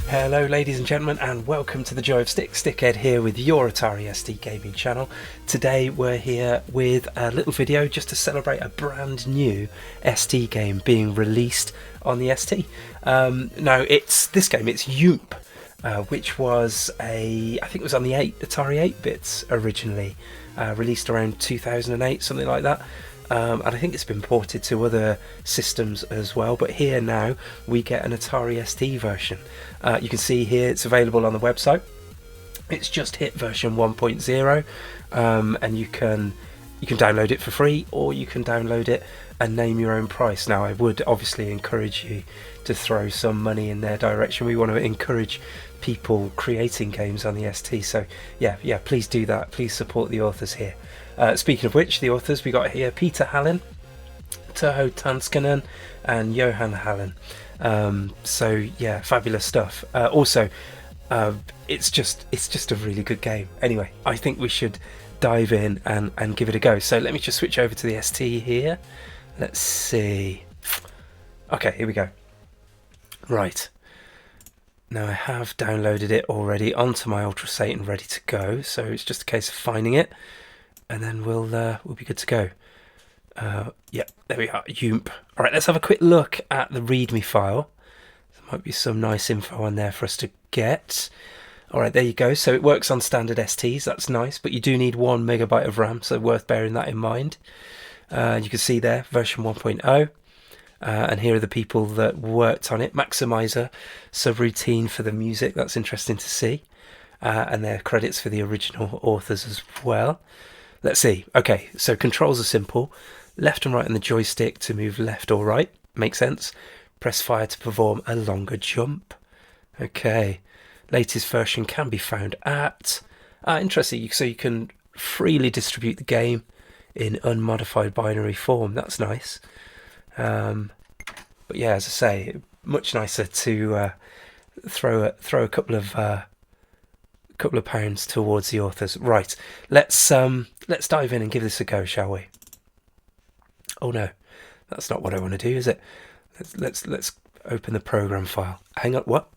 Hello ladies and gentlemen, and welcome to the Joy of Stick. Stickhead here with your Atari ST gaming channel. Today we're here with a little video just to celebrate a brand new ST game being released on the ST. Now it's Yoomp, which was I think it was on the Atari 8-bits originally, released around 2008, something like that. And I think it's been ported to other systems as well, but here now we get an Atari ST version. You can see here it's available on the website. It's just hit version 1.0, and you can download it for free, or you can download it and name your own price. Now I would obviously encourage you to throw some money in their direction. We want to encourage people creating games on the ST, so yeah, please do that. Please support the authors here. Speaking of which, the authors we got here: Peter Hallen, Turho Tanskanen, and Johan Hallen. So yeah, fabulous stuff. Also, it's just a really good game. Anyway, I think we should dive in and give it a go. So let me just switch over to the ST here. Let's see. Okay, here we go. Right. Now I have downloaded it already onto my Ultra Satan, ready to go. So it's just a case of finding it, and then we'll be good to go. Yeah, there we are, Yoomp. All right, let's have a quick look at the README file. There might be some nice info on there for us to get. All right, there you go. So it works on standard STs, that's nice, but you do need 1 megabyte of RAM, so worth bearing that in mind. You can see there, version 1.0. And here are the people that worked on it. Maximizer, subroutine for the music, that's interesting to see. And their credits for the original authors as well. Let's see. Okay, so controls are simple. Left and right on the joystick to move left or right. Makes sense. Press fire to perform a longer jump. Okay. Latest version can be found at... interesting. So you can freely distribute the game in unmodified binary form. That's nice. But yeah, as I say, much nicer to throw a couple of pounds towards the authors. Right, let's dive in and give this a go, shall we? Oh no, that's not what I want to do, is it? Let's open the program file. Hang on, what?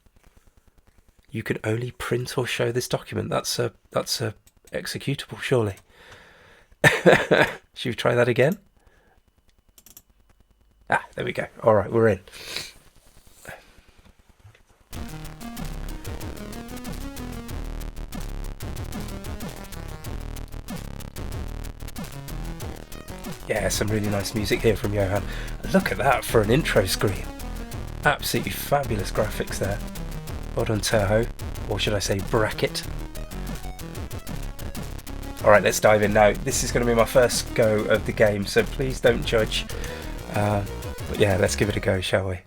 You can only print or show this document. That's a executable, surely. Should we try that again? Ah, there we go. All right, we're in. Yeah, some really nice music here from Johan. Look at that for an intro screen. Absolutely fabulous graphics there. Well done, Turho. Or should I say bracket. Alright, let's dive in now. This is going to be my first go of the game, so please don't judge. But yeah, let's give it a go, shall we?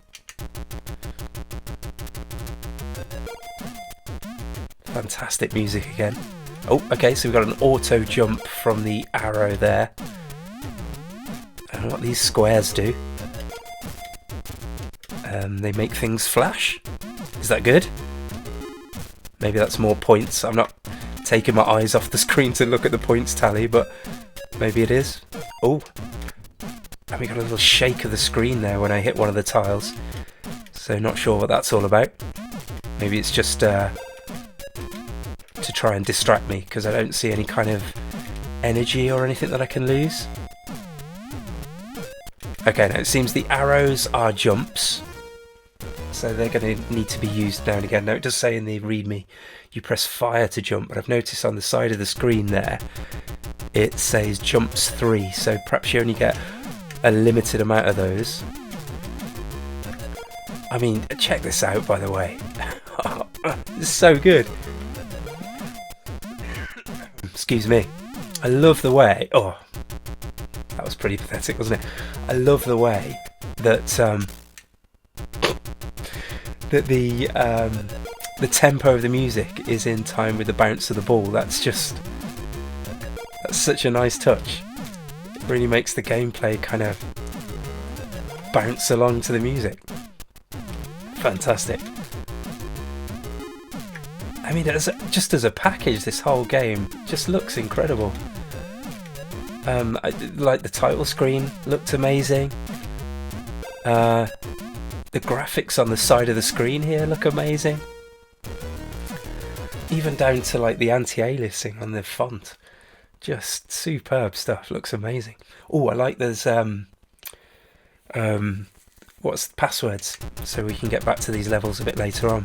Fantastic music again. Oh, okay, so we've got an auto jump from the arrow there. And what these squares do, they make things flash. Is that good? Maybe that's more points. I'm not taking my eyes off the screen to look at the points tally, but maybe it is. Oh, and we got a little shake of the screen there when I hit one of the tiles. So not sure what that's all about. Maybe it's just to try and distract me, because I don't see any kind of energy or anything that I can lose. Okay, now it seems the arrows are jumps, so they're going to need to be used now and again. Now it does say in the README you press fire to jump, but I've noticed on the side of the screen there it says jumps 3, so perhaps you only get a limited amount of those. I mean, check this out, by the way. It's so good. Excuse me. I love the way... Oh, that was pretty pathetic, wasn't it? I love the way that that the tempo of the music is in time with the bounce of the ball. That's such a nice touch. It really makes the gameplay kind of bounce along to the music. Fantastic. I mean, just as a package, this whole game just looks incredible. Like the title screen looked amazing. The graphics on the side of the screen here look amazing. Even down to like the anti-aliasing on the font. Just superb stuff, looks amazing. Oh, I like there's what's the passwords, so we can get back to these levels a bit later on.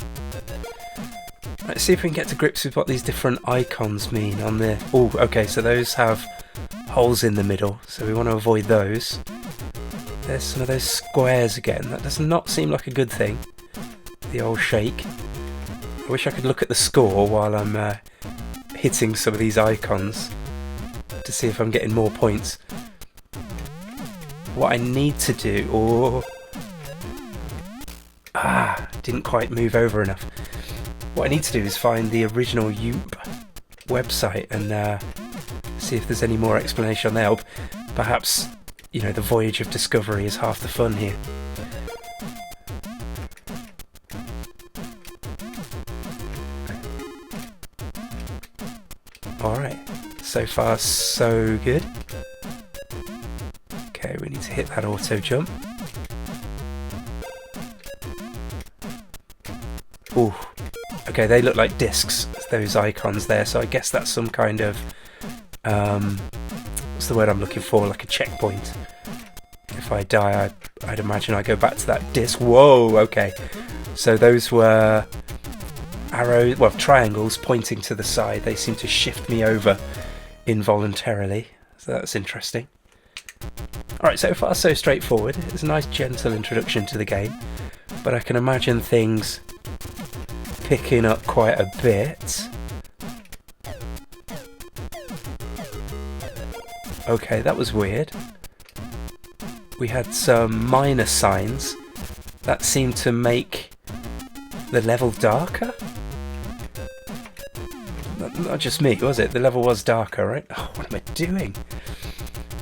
Let's see if we can get to grips with what these different icons mean on the... Oh, okay, so those have holes in the middle, so we want to avoid those. There's some of those squares again. That does not seem like a good thing. The old shake. I wish I could look at the score while I'm hitting some of these icons to see if I'm getting more points. What I need to do... Oh, didn't quite move over enough. What I need to do is find the original Yoomp website and see if there's any more explanation on there. Or perhaps, you know, the voyage of discovery is half the fun here. Alright, so far so good. Okay, we need to hit that auto jump. Ooh, okay, they look like discs, those icons there, so I guess that's some kind of, what's the word I'm looking for, like a checkpoint. If I die, I'd imagine I go back to that disc. Whoa, okay. So those were arrows, well, triangles pointing to the side. They seem to shift me over involuntarily, so that's interesting. Alright, so far so straightforward. It's a nice gentle introduction to the game, but I can imagine things picking up quite a bit. Okay, that was weird. We had some minus signs that seemed to make the level darker. Not just me, was it? The level was darker, right? Oh, what am I doing?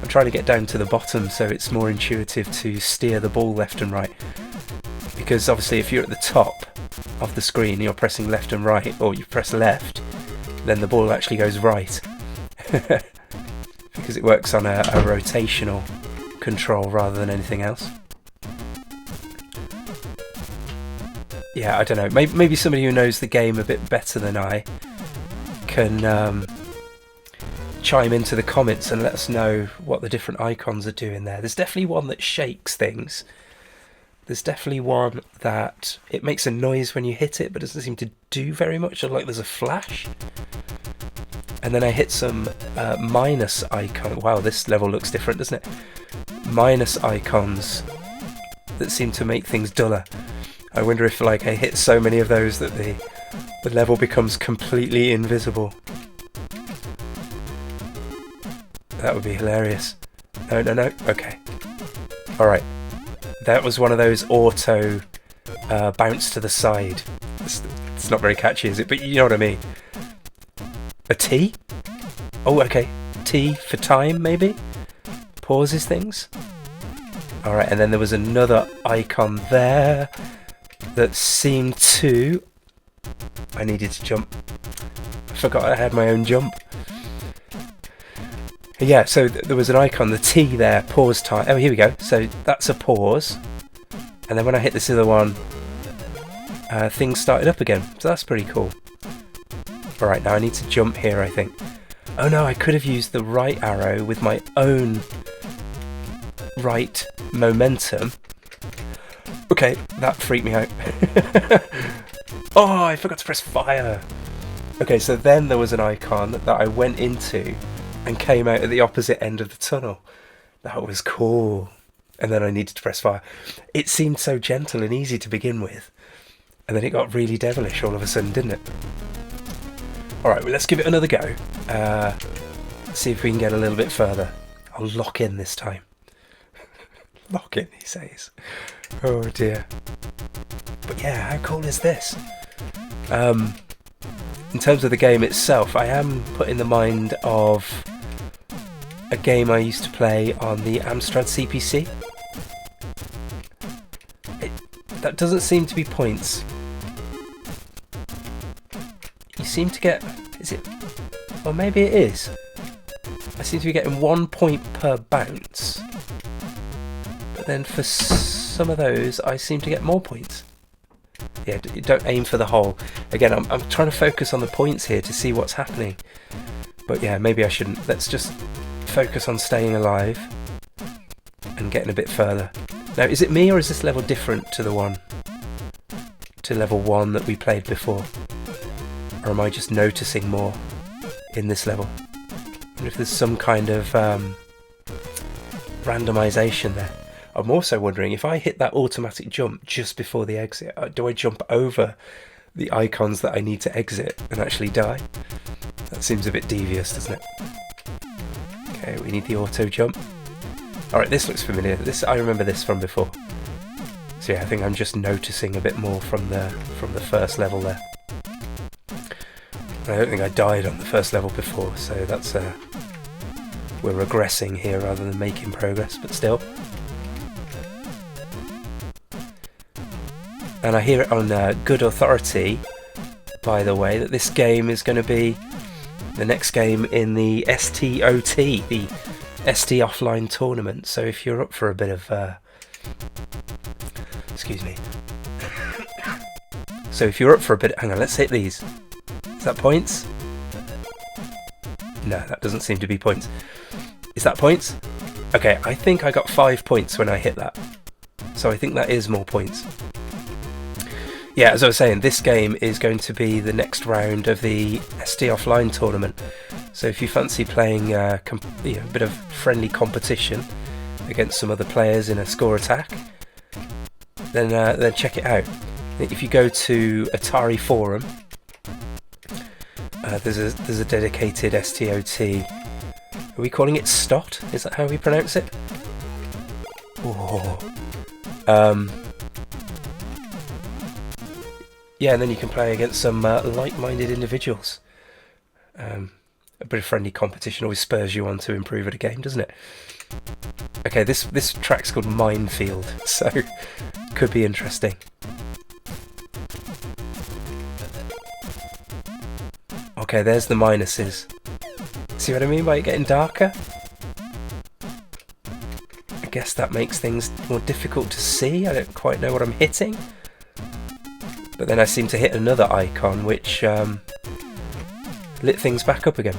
I'm trying to get down to the bottom so it's more intuitive to steer the ball left and right. Because obviously if you're at the top of the screen, you're pressing left and right, or you press left, then the ball actually goes right. Because it works on a rotational control rather than anything else. Yeah, I don't know. Maybe somebody who knows the game a bit better than I can chime into the comments and let us know what the different icons are doing there. There's definitely one that shakes things. There's definitely one that it makes a noise when you hit it, but doesn't seem to do very much, or like there's a flash. And then I hit some minus icon. Wow, this level looks different, doesn't it? Minus icons that seem to make things duller. I wonder if like I hit so many of those that the level becomes completely invisible. That would be hilarious. No, no, no. Okay. Alright. That was one of those auto bounce to the side. It's not very catchy, is it? But you know what I mean. A T? Oh, okay. T for time, maybe? Pauses things? Alright, and then there was another icon there that seemed to... I needed to jump. I forgot I had my own jump. Yeah, so there was an icon, the T there, pause time. Oh, here we go. So that's a pause. And then when I hit this other one, things started up again. So that's pretty cool. Alright, now I need to jump here, I think. Oh no, I could have used the right arrow with my own right momentum. Okay, that freaked me out. Oh, I forgot to press fire. Okay, so then there was an icon that I went into and came out at the opposite end of the tunnel. That was cool. And then I needed to press fire. It seemed so gentle and easy to begin with. And then it got really devilish all of a sudden, didn't it? Alright, well, let's give it another go. See if we can get a little bit further. I'll lock in this time. Lock in, he says. Oh dear. But yeah, how cool is this? In terms of the game itself, I am put in the mind of a game I used to play on the Amstrad CPC. That doesn't seem to be points. You seem to get... Is it... Or maybe it is. I seem to be getting 1 point per bounce. But then for some of those I seem to get more points. Yeah, don't aim for the hole. Again, I'm trying to focus on the points here to see what's happening. But yeah, maybe I shouldn't. Let's just focus on staying alive and getting a bit further. Now, is it me or is this level different to level 1 that we played before? Or am I just noticing more in this level? And if there's some kind of randomization there. I'm also wondering, if I hit that automatic jump just before the exit, do I jump over the icons that I need to exit and actually die? That seems a bit devious, doesn't it? Okay, we need the auto jump. Alright, this looks familiar. I remember this from before. So yeah, I think I'm just noticing a bit more from the first level there. I don't think I died on the first level before, so that's we're regressing here rather than making progress, but still. And I hear it on good authority, by the way, that this game is going to be the next game in the STOT, the ST offline tournament. So if you're up for a bit of excuse me. So if you're up for a bit, hang on, let's hit these. Is that points? No, that doesn't seem to be points. Is that points? Okay, I think I got 5 points when I hit that. So I think that is more points. Yeah, as I was saying, this game is going to be the next round of the ST Offline tournament. So if you fancy playing a bit of friendly competition against some other players in a score attack, then check it out. If you go to Atari Forum, there's a dedicated STOT. Are we calling it STOT? Is that how we pronounce it? Oh. Yeah, and then you can play against some like-minded individuals. A bit of friendly competition always spurs you on to improve at a game, doesn't it? Okay, this track's called Minefield, so could be interesting. Okay, there's the minuses. See what I mean by it getting darker? I guess that makes things more difficult to see. I don't quite know what I'm hitting. But then I seem to hit another icon which lit things back up again.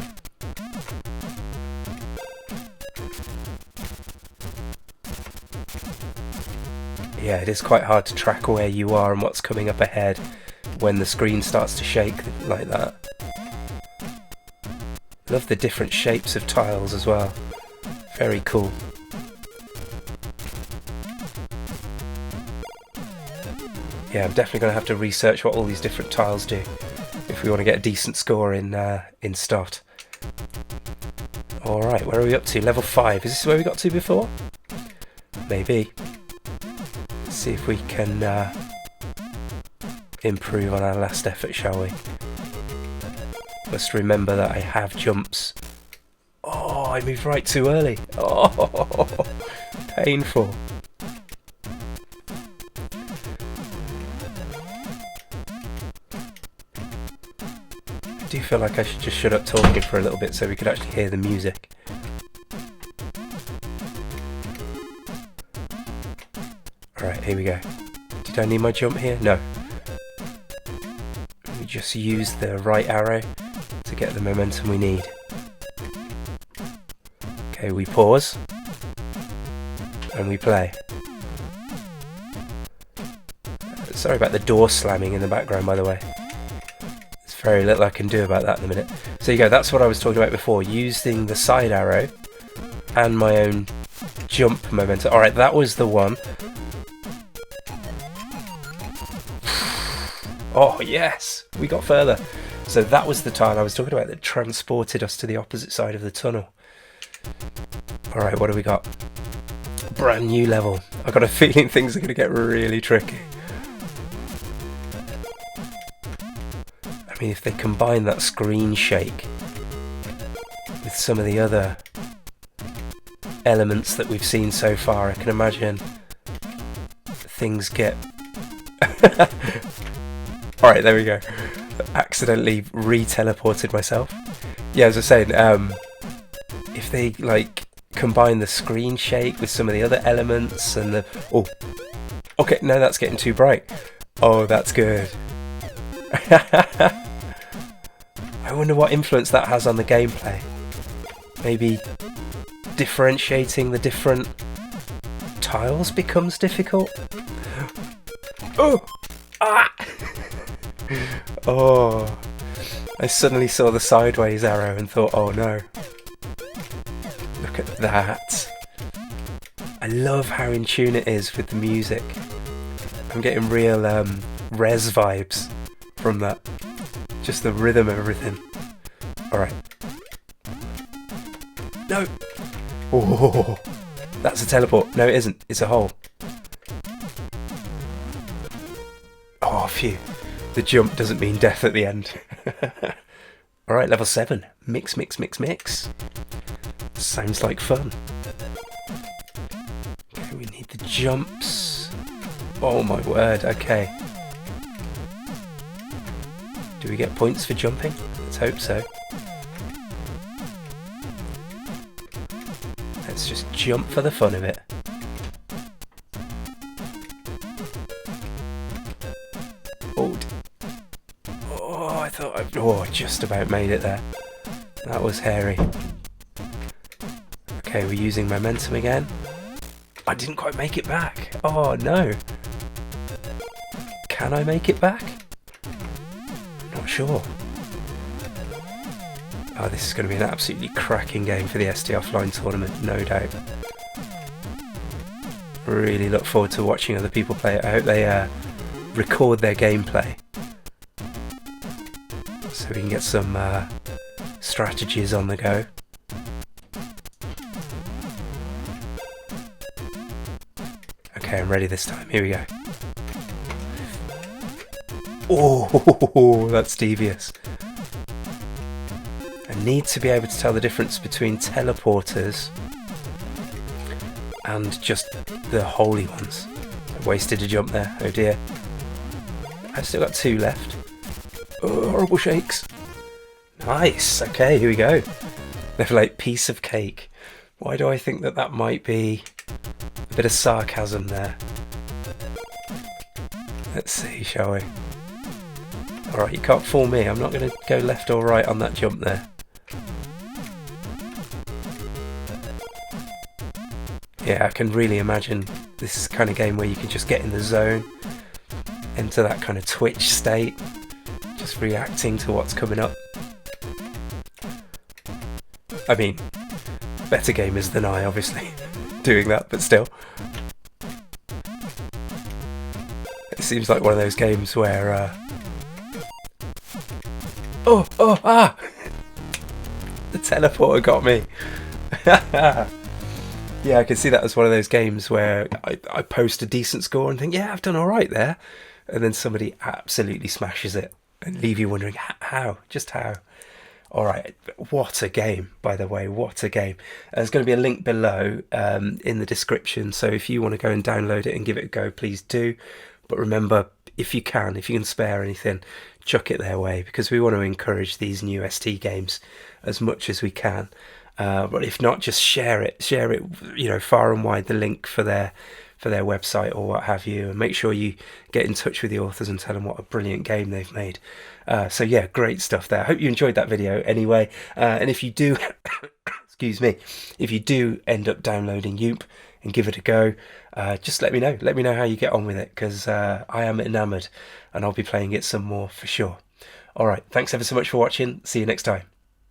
Yeah, it is quite hard to track where you are and what's coming up ahead when the screen starts to shake like that. Love the different shapes of tiles as well. Very cool. Yeah, I'm definitely going to have to research what all these different tiles do if we want to get a decent score in STOT. Alright, where are we up to? Level 5. Is this where we got to before? Maybe. Let's see if we can improve on our last effort, shall we? Must remember that I have jumps. Oh, I moved right too early. Oh, painful. I do feel like I should just shut up talking for a little bit so we could actually hear the music. Alright, here we go. Did I need my jump here? No. Let me just use the right arrow to get the momentum we need. Okay, we pause. And we play. Sorry about the door slamming in the background, by the way. Very little I can do about that in a minute. So you go, that's what I was talking about before, using the side arrow and my own jump momentum. Alright, that was the one. Oh yes, we got further. So that was the tile I was talking about that transported us to the opposite side of the tunnel. Alright, what do we got? Brand new level. I've got a feeling things are going to get really tricky. I mean, if they combine that screen shake with some of the other elements that we've seen so far, I can imagine things get... Alright, there we go. Accidentally re-teleported myself. Yeah, as I was saying, if they, like, combine the screen shake with some of the other elements and the... Oh, Okay, no, that's getting too bright. Oh, that's good. I wonder what influence that has on the gameplay. Maybe differentiating the different tiles becomes difficult. Oh! Ah! Oh! I suddenly saw the sideways arrow and thought, oh no. Look at that. I love how in tune it is with the music. I'm getting real Res vibes from that. Just the rhythm of everything. Alright. No! Oh, that's a teleport. No, it isn't. It's a hole. Oh, phew. The jump doesn't mean death at the end. Alright, level 7. Mix, mix, mix, mix. Sounds like fun. Okay, we need the jumps. Oh my word, okay. Do we get points for jumping? Let's hope so. Let's just jump for the fun of it. Oh, I thought I just about made it there. That was hairy. Okay, we're using momentum again. I didn't quite make it back. Oh no. Can I make it back? Not sure. Oh, this is going to be an absolutely cracking game for the ST Offline tournament, no doubt. Really look forward to watching other people play it. I hope they record their gameplay so we can get some strategies on the go. Okay, I'm ready this time. Here we go. Oh, that's devious. I need to be able to tell the difference between teleporters and just the holy ones. I wasted a jump there. Oh dear. I've still got 2 left. Oh, horrible shakes. Nice. Okay, here we go. Level 8, piece of cake. Why do I think that that might be a bit of sarcasm there? Let's see, shall we? Alright, you can't fool me. I'm not going to go left or right on that jump there. Yeah, I can really imagine this is the kind of game where you can just get in the zone, into that kind of twitch state, just reacting to what's coming up. I mean, better gamers than I, obviously, doing that, but still. It seems like one of those games where... Ah! The teleporter got me. Yeah, I can see that as one of those games where I post a decent score and think, yeah, I've done alright there. And then somebody absolutely smashes it and leave you wondering, how? Just how? Alright, what a game, by the way, what a game. There's going to be a link below in the description, so if you want to go and download it and give it a go, please do. But remember, if you can spare anything, chuck it their way, because we want to encourage these new ST games as much as we can. But if not, just share it, you know, far and wide, the link for their website or what have you, and make sure you get in touch with the authors and tell them what a brilliant game they've made. So yeah, great stuff there. I hope you enjoyed that video anyway, and if you do excuse me, if you do end up downloading Yoomp and give it a go, just let me know how you get on with it, because I am enamoured and I'll be playing it some more for sure. Alright, thanks ever so much for watching. See you next time.